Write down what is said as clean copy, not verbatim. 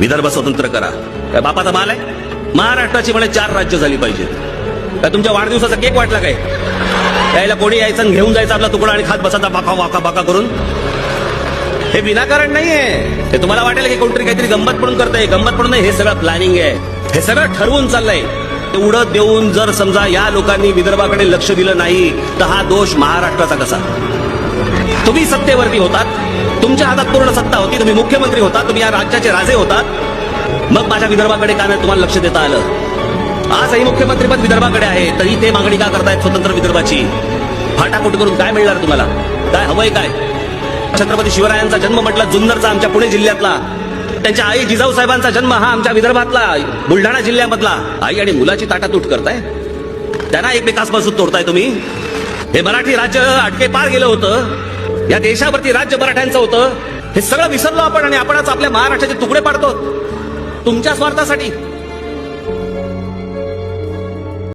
विदर्भ स्वतंत्र करा. काय बापाचा माल आहे? महाराष्ट्राची म्हणे 4 राज्य झाली पाहिजेत. काय तुमच्या वाढदिवसाचा केक वाटला काय? त्याला कोणी यायचं आणि घेऊन जायचं आपला तुकडा आणि खात बसायचा बाका वाका बाका करून. हे विनाकारण नाहीये. हे तुम्हाला वाटेल की कोणतरी काहीतरी गंमत म्हणून करतंय. गंमत म्हणून नाही, हे सगळं प्लॅनिंग आहे. हे सगळं ठरवून चाललंय. एवढं देऊन जर समजा या लोकांनी विदर्भाकडे लक्ष दिलं नाही तर हा दोष महाराष्ट्राचा कसा? तुम्ही सत्तेवरती होतात, तुमच्या हातात पूर्ण सत्ता होती, तुम्ही मुख्यमंत्री होता, तुम्ही या राज्याचे राजे होतात, मग माझ्या विदर्भाकडे का नाही तुम्हाला लक्ष देता आलं? आजही मुख्यमंत्रीपद विदर्भाकडे आहे, तरी ते मागणी का करतायत स्वतंत्र विदर्भाची? फाटाफूट करून काय मिळणार तुम्हाला? काय हवंय काय? छत्रपती शिवरायांचा जन्म म्हटला जुन्नरचा, आमच्या पुणे जिल्ह्यातला. त्यांच्या आई जिजाऊ साहेबांचा जन्म हा आमच्या विदर्भातला, बुलढाणा जिल्ह्यामधला. आई आणि मुलाची ताटातूट करताय, त्यांना एकमेकांपासून तोडताय तुम्ही. हे मराठी राज्य अटके पार गेलं होतं. या देशावरती राज्य मराठ्यांचं होतं. हे सगळं विसरलो आपण आणि आपणच आपल्या महाराष्ट्राचे तुकडे पाडतो तुमच्या स्वार्थासाठी.